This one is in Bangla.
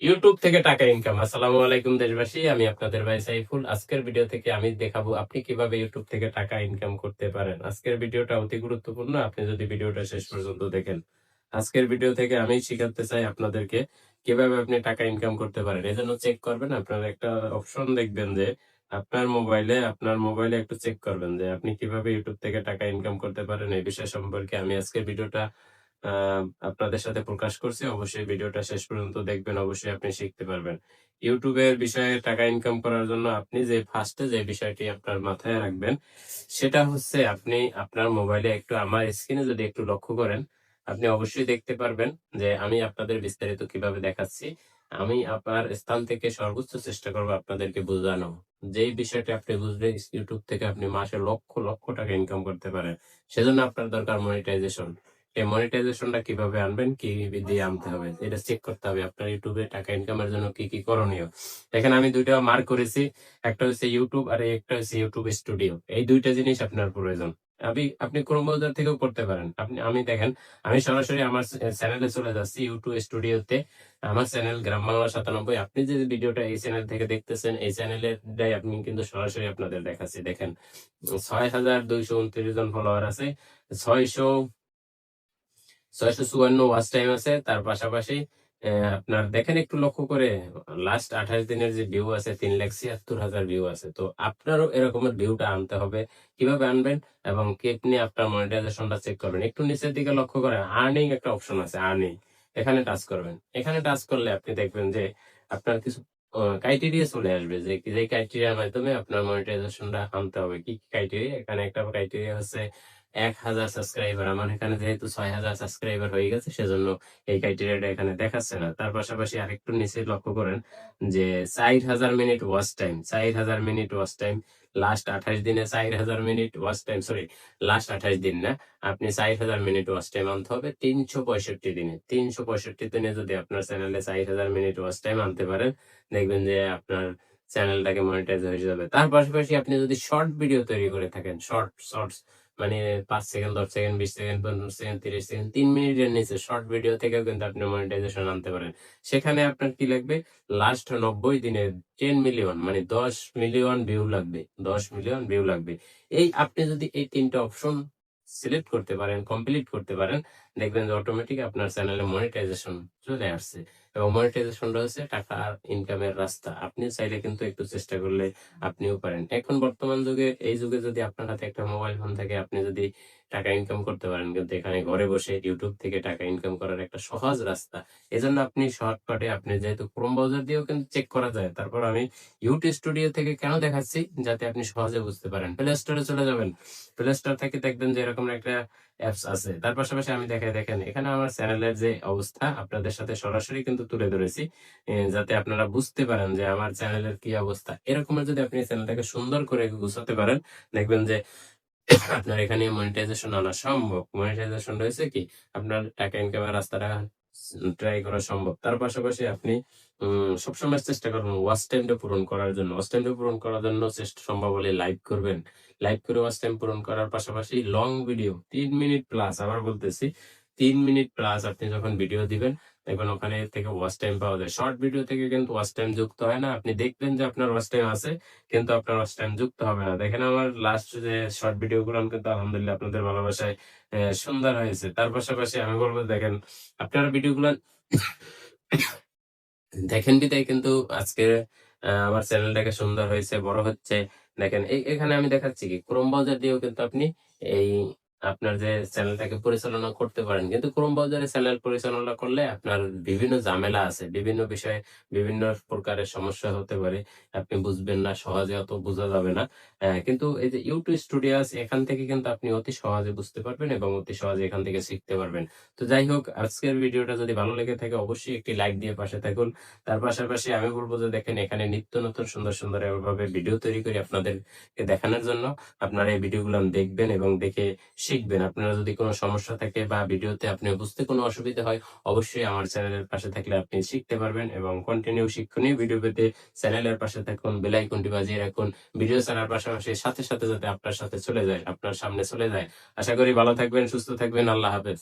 ইউটিউব থেকে টাকা ইনকাম। আসসালামু আলাইকুম দেশবাসী, আমি আপনাদের ভাই সাইফুল। আজকের ভিডিও থেকে আমি দেখাবো আপনি কিভাবে ইউটিউব থেকে টাকা ইনকাম করতে পারেন। আজকের ভিডিওটা অতি গুরুত্বপূর্ণ, আপনি যদি ভিডিওটা শেষ পর্যন্ত দেখেন। আজকের ভিডিও থেকে আমি শিখাতে চাই আপনাদেরকে কিভাবে আপনি টাকা ইনকাম করতে পারেন। এজন্য চেক করবেন, আপনার একটা অপশন দেখবেন যে আপনার মোবাইলে একটু চেক করবেন যে আপনি কিভাবে ইউটিউব থেকে টাকা ইনকাম করতে পারেন। এই বিষয় সম্পর্কে আমি আজকের ভিডিওটা আপনাদের সাথে প্রকাশ করছি। অবশ্যই ভিডিওটা শেষ পর্যন্ত দেখবেন, অবশ্যই আপনি শিখতে পারবেন। ইউটিউবের বিষয়ে টাকা ইনকাম করার জন্য আপনি যে ফার্স্টে যে বিষয়টি আপনার মাথায় রাখবেন, সেটা হচ্ছে আপনি আপনার মোবাইলে একটু আমার স্ক্রিনে যদি একটু লক্ষ্য করেন, আপনি অবশ্যই দেখতে পারবেন যে আমি আপনাদের বিস্তারিত কিভাবে দেখাচ্ছি। আমি আপনার স্থান থেকে সর্বোচ্চ চেষ্টা করব আপনাদেরকে বোঝানো। যেই বিষয়টি আপনি বুঝলে ইউটিউব থেকে আপনি মাসে লক্ষ, লক্ষ টাকা ইনকাম করতে পারেন। সেজন্য আপনার দরকার মনিটাইজেশন। এই মনিটাইজেশনটা কিভাবে আনবেন, কি দিয়ে আনতে হবে, এটা চেক করতে হবে আপনার ইউটিউবে টাকা ইনকামের জন্য কি কি করণীয়। এখানে আমি দুইটা মার্ক করেছি, একটা হচ্ছে ইউটিউব আর একটা হচ্ছে ইউটিউব স্টুডিও। এই দুইটা জিনিস আপনার প্রয়োজন। আপনি ক্রোম ব্রাউজার থেকেও করতে পারেন। আমি দেখেন, আমি সরাসরি আমার চ্যানেলে চলে যাচ্ছি ইউটিউব স্টুডিওতে। আমার চ্যানেল গ্রাম বাংলা 97। আপনি যে ভিডিওটা এই চ্যানেল থেকে দেখতেছেন, এই চ্যানেলের আমি কিন্তু সরাসরি আপনাদের দেখাচ্ছি। দেখেন, 6229 জন ফলোয়ার আছে, 654 ওয়াচ টাইম আছে। তার পাশাপাশি আপনার দেখেন একটু লক্ষ্য করে, লাস্ট 28 দিনের যে ভিউ আছে 3,76,000 ভিউ আছে। তো আপনারও এরকমের ভিউটা আনতে হবে। কিভাবে আনবেন এবং কি আপনি আপনার মনিটাইজেশনটা চেক করবেন। একটু নিচের দিকে লক্ষ্য করেন, আর্নিং একটা অপশন আছে, আর্নিং। এখানে টাচ করবেন। এখানে টাচ করলে আপনি দেখবেন যে আপনার কিছু ক্রাইটেরিয়া চলে আসবে, যে যে ক্রাইটেরিয়ার মাধ্যমে আপনার মনিটাইজেশনটা আনতে হবে। কি ক্রাইটেরিয়া? এখানে একটা ক্রাইটেরিয়া হচ্ছে 1,000 সাবস্ক্রাইবার। আমার এখানে যেহেতু 6,000 সাবস্ক্রাইবার হয়ে গেছে, সেজন্য এই ক্রাইটেরিয়াটা এখানে দেখাচ্ছে না। তার পাশাপাশি আরেকটু নিচে লক্ষ্য করেন যে 4,000 minute watch time, 4,000 minute watch time. Last 28 দিনে 4,000 minute watch time, sorry, last 28 দিন না, আপনি 4,000 মিনিট ওয়াচ টাইম আনতে হবে 365 দিনে। 365 দিনে যদি আপনার চ্যানেলে 4,000 মিনিট ওয়াচ টাইম আনতে পারেন, দেখবেন যে আপনার চ্যানেলটাকে মনিটাইজ হয়ে যাবে। তার পাশাপাশি আপনি যদি শর্ট ভিডিও তৈরি করে থাকেন, শর্টস মানে 5 second, 10 second, 20 second, 15 second, 30 second, 3 মিনিটের নিচে শর্ট ভিডিও থেকেও কিন্তু আপনি মনিটাইজেশন আনতে পারেন। সেখানে আপনার কি লাগবে? লাস্ট 90 দিনে 10 মিলিয়ন মানে 10 মিলিয়ন ভিউ লাগবে। 10 মিলিয়ন ভিউ লাগবে। আপনি যদি এই ৩ টা অপশন সিলেক্ট করতে পারেন, কমপ্লিট করতে পারেন, দেখবেন যে অটোমেটিক আপনার চ্যানেলে মনিটাইজেশন চলে আসছে। এবং মনিটাইজেশনটা হচ্ছে টাকা ইনকামের রাস্তা। আপনি চাইলে কিন্তু একটু চেষ্টা করলে আপনিও পারেন। এখন বর্তমান যুগে, এই যুগে যদি আপনার হাতে একটা মোবাইল ফোন থাকে, আপনি যদি টাকা ইনকাম করতে পারেন, কিন্তু এখানে ঘরে বসে ইউটিউব থেকে টাকা ইনকাম করার একটা সহজ রাস্তা। এজন্য আপনি শর্টকাটে, আপনি যেহেতু ক্রোম ব্রাউজার দিয়েও কিন্তু চেক করা যায়, তারপর আমি ইউটিউব স্টুডিও থেকে কেন দেখাচ্ছি, যাতে আপনি সহজে বুঝতে পারেন। প্লে স্টোরে চলে যাবেন। প্লে স্টোর থেকে দেখবেন যে এরকম একটা অ্যাপস আছে। তার পাশাপাশি আমি দেখাই, দেখেন এখানে আমার চ্যানেলের যে অবস্থা আপনাদের সাথে সরাসরি কিন্তু তুলে ধরেছি, যাতে আপনারা বুঝতে পারেন যে আমার চ্যানেলের কি অবস্থা। এরকমের যদি আপনি চ্যানেলটাকে সুন্দর করে গুছাতে পারেন, দেখবেন যে আপনার এখানে মনিটাইজেশন আনা সম্ভব। মনিটাইজেশন রয়েছে কি, আপনার টাকা ইনকামের রাস্তাটা ট্রাই করা সম্ভব। তার পাশাপাশি আপনি সবসময় চেষ্টা করবেন ওয়াচ টাইমটা পূরণ করার জন্য। ওয়াচ টাইমটা পূরণ করার জন্য সম্ভব হলে লাইভ করবেন। লাইভ করে ওয়াচ টাইম পূরণ করার পাশাপাশি লং ভিডিও 3 মিনিট প্লাস, আবার বলতেছি 3 মিনিট প্লাস আপনি যখন ভিডিও দিবেন, দেখবেন ওখানে থেকে ওয়াচ টাইম পাওয়া যায়। শর্ট ভিডিও থেকে কিন্তু ওয়াচ টাইম যুক্ত হয় না। আপনি দেখবেন যে আপনার ওয়াচ টাইম আছে, কিন্তু আপনার ওয়াচ টাইম যুক্ত হবে না। দেখেন আমার লাস্ট যে শর্ট ভিডিও গুলো কিন্তু আলহামদুলিল্লাহ আপনাদের ভালোবাসায় সুন্দর হয়েছে। তার পাশাপাশি আমি বলবো, দেখেন আপনারা ভিডিও গুলো দেখেন বিধায় কিন্তু আজকে আমার চ্যানেলটাকে সুন্দর হয়েছে, বড় হচ্ছে। দেখেন এখানে আমি দেখাচ্ছি কি, ক্রোম ব্রাউজার দিয়েও কিন্তু আপনি এই আপনার যে চ্যানেলটাকে পরিচালনা করতে পারেন। কিন্তু ক্রোম ব্রাউজারে চ্যানেল পরিচালনা করলে আপনার বিভিন্ন ঝামেলা আছে, বিভিন্ন বিষয়ে বিভিন্ন প্রকারের সমস্যা হতে পারে। আপনি বুঝবেন না, সহজে অত বোঝা যাবে না। কিন্তু এই যে ইউটিউব স্টুডিও আছে, এখান থেকে কিন্তু আপনি অতি সহজে বুঝতে পারবেন এবং অতি সহজে এখান থেকে শিখতে পারবেন। তো যাই হোক, আজকের ভিডিওটা যদি ভালো লেগে থাকে, অবশ্যই একটি লাইক দিয়ে পাশে থাকুন। তার পাশাপাশি আমি বলবো যে দেখেন, এখানে নিত্য নতুন সুন্দর সুন্দর এভাবে ভিডিও তৈরি করি আপনাদেরকে দেখানোর জন্য। আপনারা এই ভিডিওগুলো দেখবেন এবং দেখে শিখবেন। আপনারা যদি কোনো সমস্যা থাকে বা ভিডিওতে আপনি বুঝতে কোনো অসুবিধা হয়, অবশ্যই আমার চ্যানেলের পাশে থাকলে আপনি শিখতে পারবেন এবং কন্টিনিউ শিক্ষণীয় ভিডিও পেতে চ্যানেলের পাশে থাকুন, বেল আইকনটি বাজিয়ে রাখুন। ভিডিও ছাড়ার পাশাপাশি সাথে সাথে যাতে আপনার সাথে চলে যায়, আপনার সামনে চলে যায়। আশা করি ভালো থাকবেন, সুস্থ থাকবেন। আল্লাহ হাফেজ।